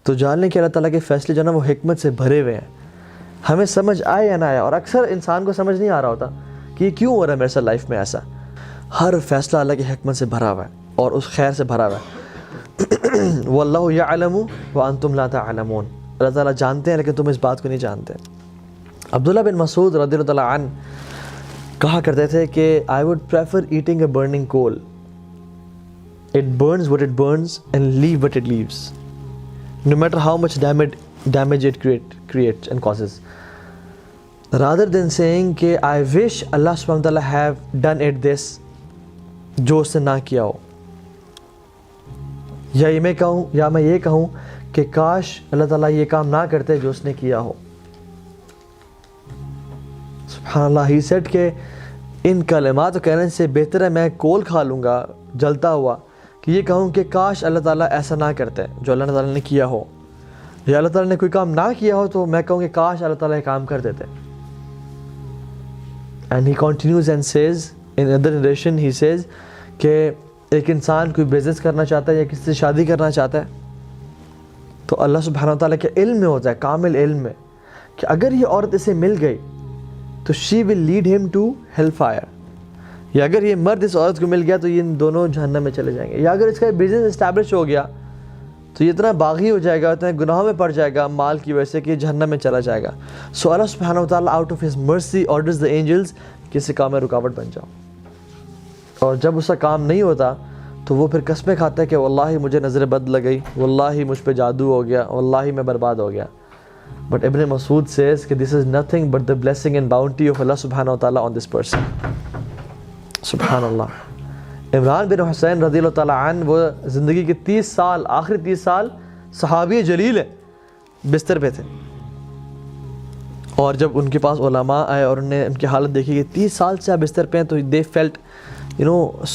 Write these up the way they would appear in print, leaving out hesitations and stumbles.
تو جاننے کہ اللہ تعالیٰ کے فیصلے جو ہے نا وہ حکمت سے بھرے ہوئے ہیں، ہمیں سمجھ آئے یا نہ آئے. اور اکثر انسان کو سمجھ نہیں آ رہا ہوتا کہ یہ کیوں ہو رہا ہے میرے ساتھ لائف میں ایسا. ہر فیصلہ اللہ کی حکمت سے بھرا ہوا ہے اور اس خیر سے بھرا ہوا ہے. واللہ یعلم وانتم لا تعلمون. اللہ تعالیٰ جانتے ہیں لیکن تم اس بات کو نہیں جانتے. عبداللہ بن مسعود رضی اللہ تعالیٰ عنہ کہا کرتے تھے کہ I would prefer eating a burning coal. It burns what it burns and leave what it leaves, no matter how much damage it creates and causes, rather than saying کہ I wish Allah subhanahu wa ta'ala have done it this, جو اس نے نہ کیا ہو. یا میں یہ کہوں کہ کاش اللہ تعالیٰ یہ کام نہ کرتے جو اس نے کیا ہو. سبحان اللہ. ہی سیڈ کہ ان کلمات کہنے سے بہتر ہے میں کول کھا لوں گا جلتا ہوا کہ یہ کہوں کہ کاش اللہ تعالیٰ ایسا نہ کرتے جو اللہ تعالیٰ نے کیا ہو. یا اللہ تعالیٰ نے کوئی کام نہ کیا ہو تو میں کہوں کہ کاش اللہ تعالیٰ یہ کام کر دیتے. And he continues and says in other narration he says کہ ایک انسان کوئی بزنس کرنا چاہتا ہے یا کسی سے شادی کرنا چاہتا ہے تو اللہ سبحانہ و تعالیٰ کے علم میں ہوتا ہے، کامل علم میں، کہ اگر یہ عورت اسے مل گئی تو شی ول لیڈ ہم ٹو ہیل فائر. یا اگر یہ مرد اس عورت کو مل گیا تو یہ ان دونوں جہنم میں چلے جائیں گے. یا اگر اس کا بزنس اسٹیبلش ہو گیا تو یہ اتنا باغی ہو جائے گا، اتنا گناہوں میں پڑ جائے گا مال کی وجہ سے کہ جہنم میں چلا جائے گا. سو اللہ سبحانہ و تعالیٰ out of his mercy orders the angels کہ اس کام میں رکاوٹ بن جاؤ. اور جب اس کا کام نہیں ہوتا تو وہ پھر قسمیں کھاتا ہے کہ واللہ مجھے نظر بد لگ گئی، واللہ مجھ پہ جادو ہو گیا، واللہ میں برباد ہو گیا. But Ibn Masud says کہ this is nothing but the blessing and bounty of Allah subhanahu wa ta'ala on this person. سبحان اللہ. عمران بن حسین رضی اللہ تعالیٰ عنہ وہ زندگی کے 30 سال، آخری 30 سال صحابی جلیل ہے، بستر پہ تھے. اور جب ان کے پاس علماء آئے اور انہوں نے ان کی حالت دیکھی کہ 30 سال سے آپ بستر پہ ہیں تو they felt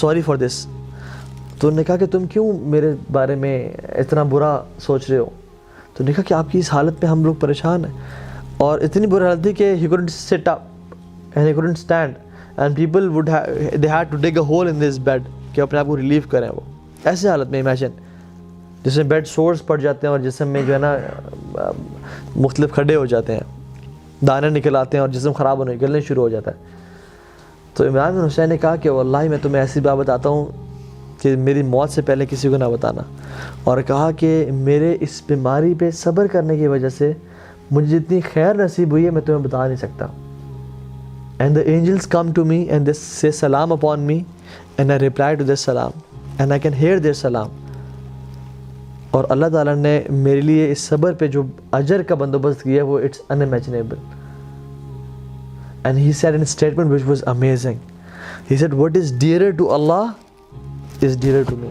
sorry for this. تو انہوں نے کہا کہ تم کیوں میرے بارے میں اتنا برا سوچ رہے ہو؟ تو نے کہا کہ آپ کی اس حالت پہ ہم لوگ پریشان ہیں. اور اتنی بری حالت تھی کہ he couldn't sit up and he couldn't stand and people they had to dig a hole in this bed کہ اپنے آپ کو ریلیو کریں. وہ ایسے حالت میں امیجن جس میں بیڈ سورس پڑ جاتے ہیں اور جسم میں جو ہے نا مختلف کھڈے ہو جاتے ہیں، دانے نکل آتے ہیں اور جسم خراب ہونے نکلنے شروع ہو جاتا ہے. تو عمران بن حسین نے کہا کہ واللہ میں تمہیں ایسی بات بتاتا ہوں کہ میری موت سے پہلے کسی کو نہ بتانا. اور کہا کہ میرے اس بیماری پہ صبر کرنے کی وجہ سے مجھے جتنی خیر نصیب ہوئی ہے میں تمہیں بتا نہیں سکتا. And the angels come to me and they say salam upon me and I reply to their salam and I can hear their salam. اور اللہ تعالیٰ نے میرے لیے اس صبر پہ جو اجر کا بندوبست کیا وہ it's unimaginable. And he said in a statement which was amazing. He said what is dearer to Allah is dearer to me.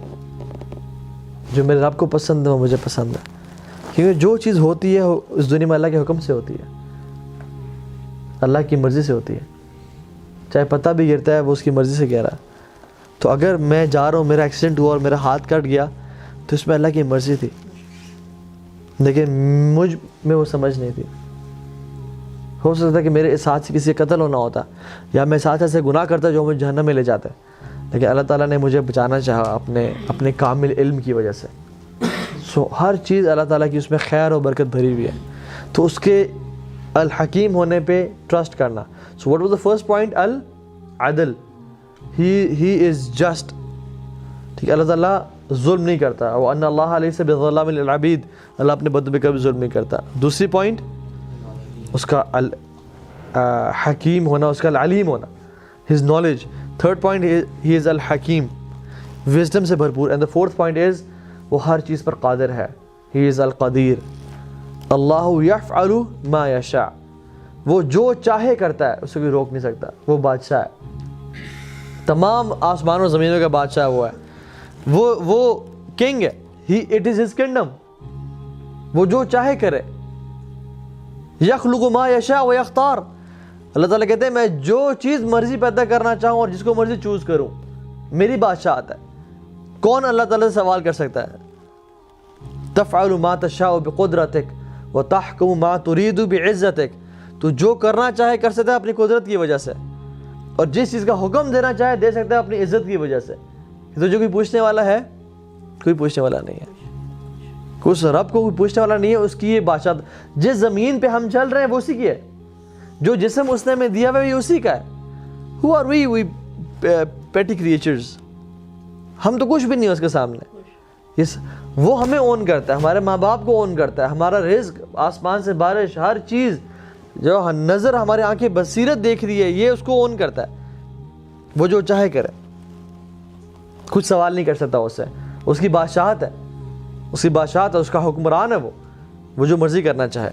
جو میرے رب کو پسند ہے وہ مجھے پسند ہے. کیونکہ جو چیز ہوتی ہے اس دنیا میں اللہ کے حکم سے ہوتی ہے، اللہ کی مرضی سے ہوتی ہے. چاہے پتہ بھی گرتا ہے وہ اس کی مرضی سے گر رہا ہے. تو اگر میں جا رہا ہوں، میرا ایکسیڈنٹ ہوا اور میرا ہاتھ کٹ گیا تو اس میں اللہ کی مرضی تھی، لیکن مجھ میں وہ سمجھ نہیں تھی. ہو سکتا ہے کہ میرے اس ہاتھ سے کسی کا قتل ہونا ہوتا یا میں اس ہاتھ سے گناہ کرتا جو مجھے جہنم میں لے جاتا ہے، لیکن اللہ تعالیٰ نے مجھے بچانا چاہا اپنے کامل علم کی وجہ سے. سو ہر چیز اللہ تعالیٰ کی اس میں خیر و برکت بھری ہوئی ہے. تو اس کے الحکیم ہونے پہ ٹرسٹ کرنا. So what was the first point? العدل. He is just. ٹھیک ہے، اللہ تعالیٰ ظلم نہیں کرتا. وَأَنَّ اللَّهَ لَيْسَ بِظَلَّامٍ لِلْعَبِيدِ. اللہ اپنے بندوں پہ کبھی ظلم نہیں کرتا. دوسری پوائنٹ اس کا حکیم ہونا، اس کا العلیم ہونا، his knowledge. Third point he is الحکیم، وزڈم سے بھرپور. And the fourth point is وہ ہر چیز پر قادر ہے. he is القدیر. اللہ یفعل ما یشاء. وہ جو چاہے کرتا ہے، اسے کوئی روک نہیں سکتا. وہ بادشاہ ہے، تمام آسمان و زمینوں کا بادشاہ وہ ہے. وہ کنگ ہے. it is his kingdom. وہ جو چاہے کرے. یخلق ما یشاء و یختار. اللہ تعالیٰ کہتے ہیں میں جو چیز مرضی پیدا کرنا چاہوں اور جس کو مرضی چوز کروں. میری بادشاہت ہے. کون اللہ تعالیٰ سے سوال کر سکتا ہے؟ تفعل ما تشاء بقدرتک وتحکم ما ترید بعزتک. تو جو کرنا چاہے کر سکتا ہے اپنی قدرت کی وجہ سے، اور جس چیز کا حکم دینا چاہے دے سکتا ہے اپنی عزت کی وجہ سے. تو جو کوئی پوچھنے والا ہے؟ کوئی پوچھنے والا نہیں ہے. اس رب کو کوئی پوچھنے والا نہیں ہے، اس کی یہ بادشاہ. جس زمین پہ ہم چل رہے ہیں وہ اسی کی ہے، جو جسم اس نے ہمیں دیا ہوا ہے یہ اسی کا ہے. Who are we petty creatures؟ ہم تو کچھ بھی نہیں ہے اس کے سامنے. وہ ہمیں اون کرتا ہے، ہمارے ماں باپ کو اون کرتا ہے، ہمارا رزق، آسمان سے بارش، ہر چیز جو نظر ہمارے آنکھیں بصیرت دیکھ رہی ہے یہ اس کو اون کرتا ہے. وہ جو چاہے کرے، کچھ سوال نہیں کر سکتا اس سے. اس کی بادشاہت ہے، اس کی بادشاہت ہے، اس کا حکمران ہے، وہ جو مرضی کرنا چاہے.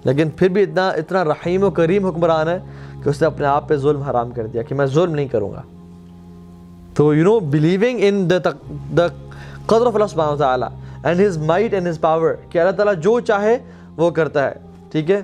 لیکن پھر بھی اتنا رحیم و کریم حکمران ہے کہ اس نے اپنے آپ پہ ظلم حرام کر دیا کہ میں ظلم نہیں کروں گا. تو believing in the قدر of اللہ سبحانہ وتعالی and his might and his power کہ اللہ تعالیٰ جو چاہے وہ کرتا ہے. ٹھیک ہے.